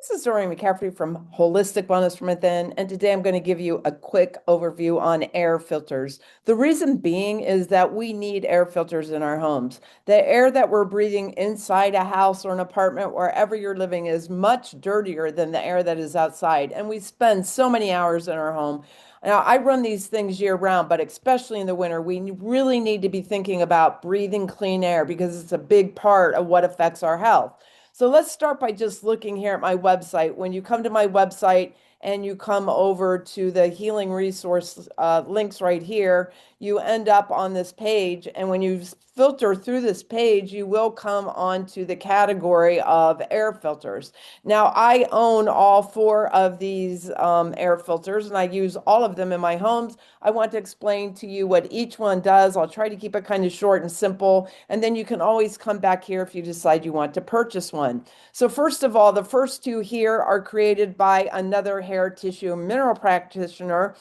This is Doreen McCaffrey from Holistic Wellness from Within, and today I'm going to give you a quick overview on air filters. The reason being is that we need air filters in our homes. The air that we're breathing inside a house or an apartment, wherever you're living, is much dirtier than the air that is outside, and we spend so many hours in our home. Now, I run these things year round, but especially in the winter, we really need to be thinking about breathing clean air because it's a big part of what affects our health. So let's start by just looking here at my website. When you come to my website and you come over to the healing resource links right here, you end up on this page. And when you filter through this page, you will come onto the category of air filters. Now, I own all four of these air filters and I use all of them in my homes. I want to explain to you what each one does. I'll try to keep it kind of short and simple, and then you can always come back here if you decide you want to purchase one. So first of all, the first two here are created by another hair tissue mineral practitioner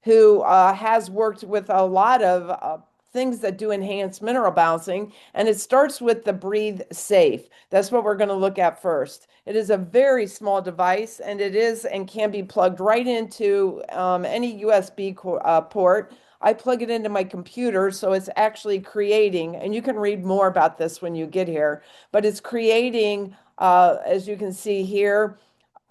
who has worked with a lot of things that do enhance mineral balancing, and it starts with the Breathe Safe. That's what we're going to look at first. It is a very small device, and it is and can be plugged right into any USB port. I plug it into my computer, so it's actually creating, and you can read more about this when you get here, but it's creating, as you can see here,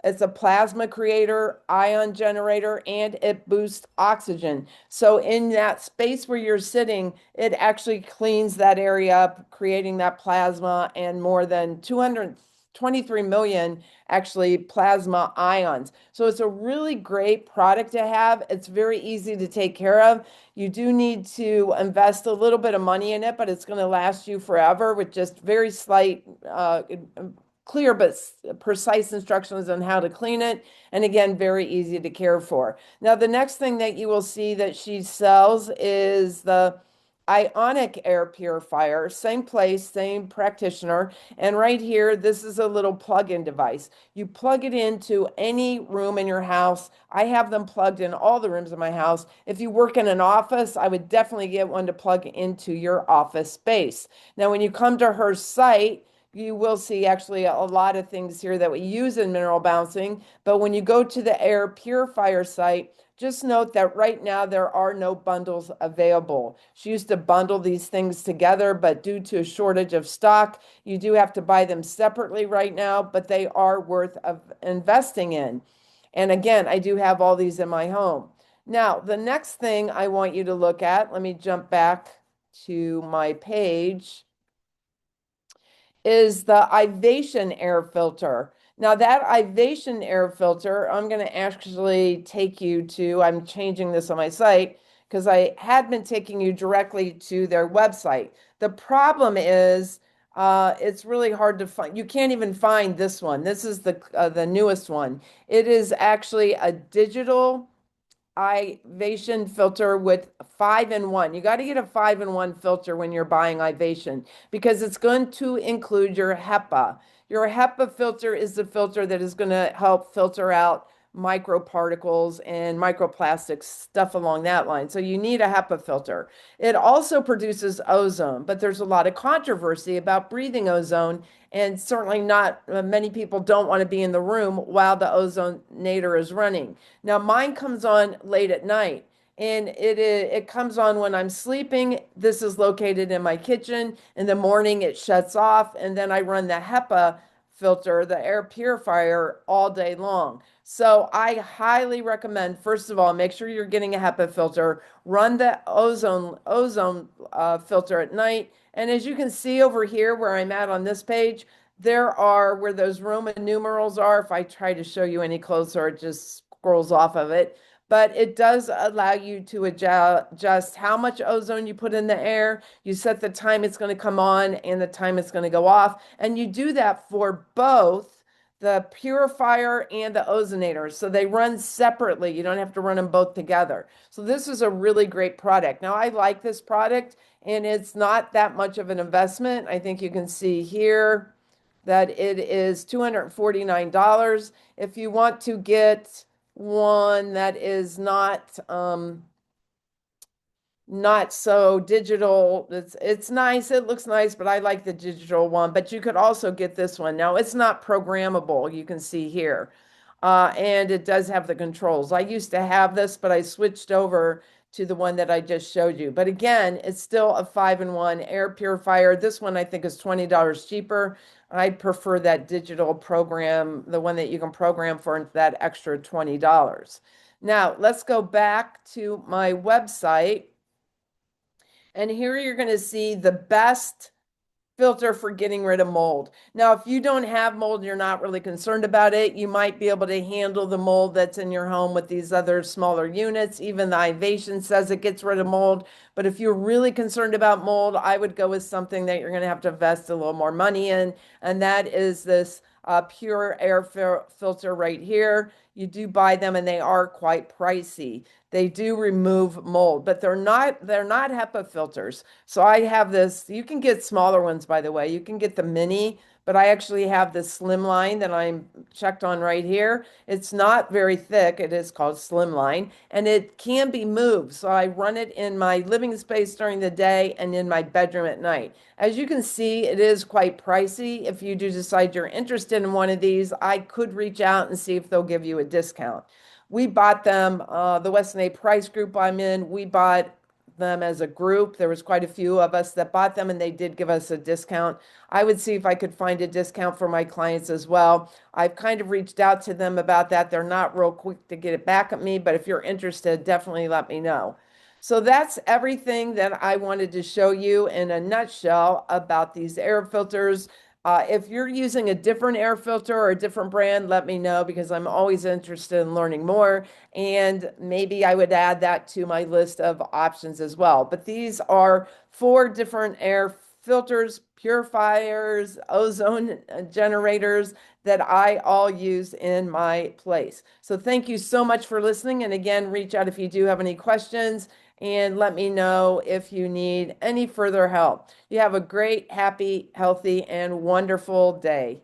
it's a plasma creator, ion generator, and it boosts oxygen. So in that space where you're sitting, it actually cleans that area up, creating that plasma and more than 223 million actually plasma ions. So it's a really great product to have. It's very easy to take care of. You do need to invest a little bit of money in it, but it's going to last you forever with just very slight clear but precise instructions on how to clean it. And again, very easy to care for. Now, the next thing that you will see that she sells is the Ionic air purifier, same place, same practitioner. And right here, this is a little plug-in device. You plug it into any room in your house. I have them plugged in all the rooms in my house. If you work in an office, I would definitely get one to plug into your office space. Now, when you come to her site, you will see actually a lot of things here that we use in mineral balancing. But when you go to the air purifier site, just note that right now there are no bundles available. She used to bundle these things together, but due to a shortage of stock, you do have to buy them separately right now, but they are worth of investing in. And again, I do have all these in my home. Now, the next thing I want you to look at, let me jump back to my page, is the Ivation air filter. Now that Ivation air filter, I'm going to actually take you to, I'm changing this on my site because I had been taking you directly to their website. The problem is it's really hard to find. You can't even find this one. This is the newest one. It is actually a digital Ivation filter with 5-in-1. You got to get a 5-in-1 filter when you're buying Ivation because it's going to include your HEPA. Your HEPA filter is the filter that is going to help filter out microparticles and microplastics, stuff along that line. So you need a HEPA filter. It also produces ozone, but there's a lot of controversy about breathing ozone, and certainly not many people don't want to be in the room while the ozonator is running. Now, mine comes on late at night, and it comes on when I'm sleeping. This is located in my kitchen. In the morning, it shuts off, and then I run the HEPA filter, the air purifier, all day long. So I highly recommend, first of all, make sure you're getting a HEPA filter, run the ozone filter at night. And as you can see over here where I'm at on this page, there are where those Roman numerals are. If I try to show you any closer, it just scrolls off of it. But it does allow you to adjust how much ozone you put in the air. You set the time it's going to come on and the time it's going to go off. And you do that for both the purifier and the ozonator. So they run separately. You don't have to run them both together. So this is a really great product. Now, I like this product, and it's not that much of an investment. I think you can see here that it is $249. If you want to get one that is not not so digital. It's nice. It looks nice, but I like the digital one. But you could also get this one. Now, it's not programmable, you can see here. And it does have the controls. I used to have this, but I switched over to the one that I just showed you. But again, it's still a 5-in-1 air purifier. This one I think is $20 cheaper. I'd prefer that digital program, the one that you can program for that extra $20. Now, let's go back to my website. And here you're going to see the best filter for getting rid of mold. Now, if you don't have mold, you're not really concerned about it. You might be able to handle the mold that's in your home with these other smaller units. Even the Ivation says it gets rid of mold. But if you're really concerned about mold, I would go with something that you're going to have to invest a little more money in. And that is this pure air filter right here. You do buy them and they are quite pricey. They do remove mold, but they're not HEPA filters. So I have this, you can get smaller ones, by the way. You can get the mini, but I actually have this slim line that I'm checked on right here. It's not very thick. It is called slim line and it can be moved. So I run it in my living space during the day and in my bedroom at night. As you can see, it is quite pricey. If you do decide you're interested in one of these, I could reach out and see if they'll give you a discount. We bought them, the Weston A. Price group I'm in, we bought them as a group. There was quite a few of us that bought them and they did give us a discount. I would see if I could find a discount for my clients as well. I've kind of reached out to them about that. They're not real quick to get it back at me, but if you're interested, definitely let me know. So that's everything that I wanted to show you in a nutshell about these air filters. If you're using a different air filter or a different brand, let me know because I'm always interested in learning more. And maybe I would add that to my list of options as well. But these are 4 different air filters, purifiers, ozone generators that I all use in my place. So thank you so much for listening. And again, reach out if you do have any questions and let me know if you need any further help. You have a great, happy, healthy, and wonderful day.